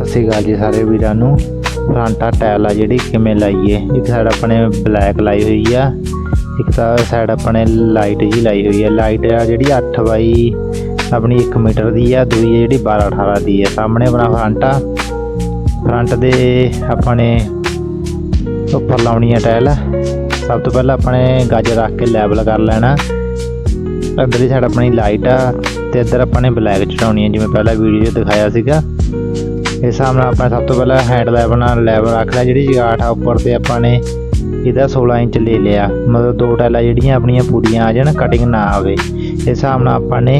सत श्री अकाल जी सारे वीरां नूं। फ्रंट आ टाइल आ जिहड़ी किवें लाईए, एक साइड अपने ब्लैक लाई हुई आ, एक साइड अपने लाइट जी लाई हुई है। लाइट आ जिहड़ी 8 बाई अपनी 1 मीटर दी आ, दूई है जिहड़ी 12-18 दी है। सामने अपना फ्रंट आ, फ्रंट दे अपने उपर लाउणी है टाइल। सब तो पहले अपने गज रख के लैवल कर लेना। इधरली साइड अपनी लाइट आ ते इधर अपने ब्लैक चढ़ाउणी है, जिवें पहला वीडियो दिखाया सीगा। इस हिसाब नाल अपने सब तो पहले हैंड लैवल रख लिया। जिहड़ी जगाट आ उपर ते अपने इहदा 16 इंच ले लिया, मतलब 2 टाइलां जिहड़ियां अपनियां पूरियां आ जाण, कटिंग ना आवे। इस हिसाब नाल अपने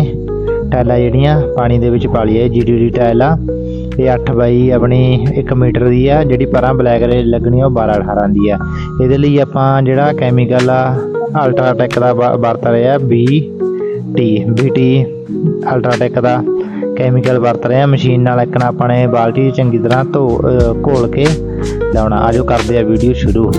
टाइलां जिहड़ियां पानी दे विच पा लईए। GDD टाइल आ, ये 8 बाई अपनी 1 मीटर दी आ। जिहड़ी परां ब्लैक लगनी आ 12-18 दी आ। इहदे लई आपां जिहड़ा कैमिकल आ अल्ट्राटेक दा वरत रहे आ, BT अल्ट्राटेक दा कैमिकल वरत रहे हैं। मशीन नाल एक ना अपने बाल्टी चंगी तरह घोल के लाउणा। आजो करदे आ वीडियो शुरू।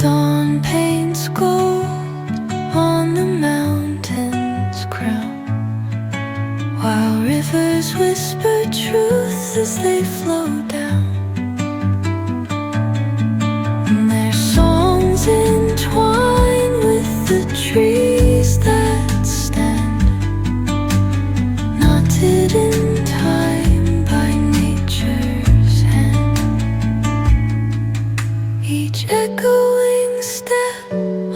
Dawn paints gold on the mountain's crown, while rivers whisper truth as they flow down. And their songs entwine with the trees that stand, knotted in time by nature's hand. Each echoing step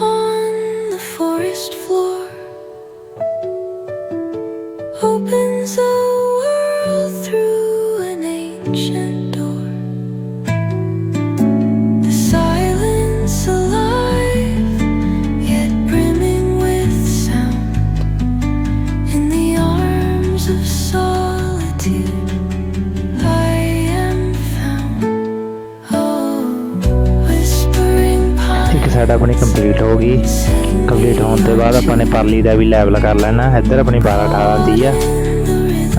on the forest floor opens a world through an ancient door. The silence alive, yet brimming with sound. In the arms of solitude I am found. Oh, whispering ਇੱਕ side ਆਪਣੀ complete ਹੋ ਗਈ। Complete ਹੋਣ ਤੋਂ ਬਾਅਦ ਆਪਾਂ ਨੇ ਪਰਲੀ ਦਾ ਵੀ ਲੈਵਲ ਕਰ ਲੈਣਾ। ਇੱਧਰ ਆਪਣੀ 12-18 ਦੀ ਆ।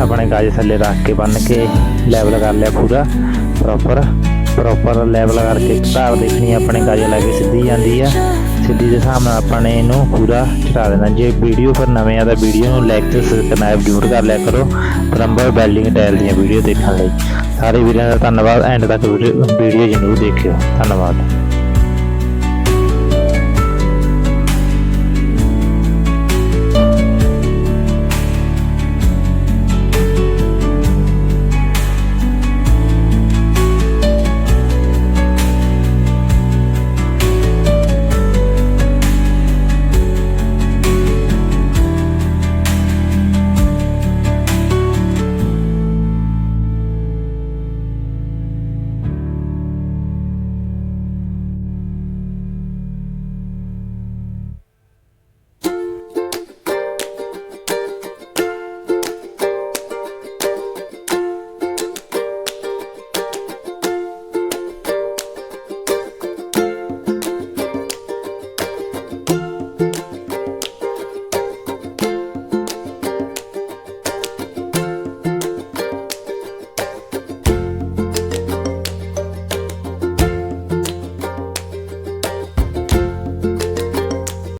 ਆਪਣੇ ਗਾਜ ਥੱਲੇ ਰੱਖ ਕੇ ਬੰਨ ਕੇ ਲੈਵਲ ਕਰ ਲਿਆ ਪੂਰਾ ਪ੍ਰੋਪਰ ਲੈਵਲ ਕਰਕੇ ਘਾਰ ਦੇਖਣੀ ਆਪਣੇ ਗਾਜ ਲੈ ਕੇ ਸਿੱਧੀ ਜਾਂਦੀ ਆ। ਸਿੱਧੀ ਦੇ ਹਿਸਾਬ ਨਾਲ ਆਪਾਂ ਨੇ ਇਹਨੂੰ ਪੂਰਾ ਚੜਾ ਦੇਣਾ। ਜੇ ਵੀਡੀਓ ਪਰ ਨਵੇਂ ਆ ਤਾਂ ਵੀਡੀਓ ਨੂੰ ਲਾਈਕ ਤੇ ਸਬਸਕ੍ਰਾਈਬ ਜ਼ਰੂਰ ਕਰ ਲਿਆ ਕਰੋ ਪਲੰਬਰ ਵੈਲਡਿੰਗ ਟਾਇਲ ਦੀਆਂ ਵੀਡੀਓ ਦੇਖਣ ਲਈ। ਸਾਰੇ ਵੀਰਾਂ ਦਾ ਧੰਨਵਾਦ। ਐਂਡ ਤੱਕ ਵੀਡੀਓ ਜ਼ਰੂਰ ਦੇਖਿਓ। ਧੰਨਵਾਦ।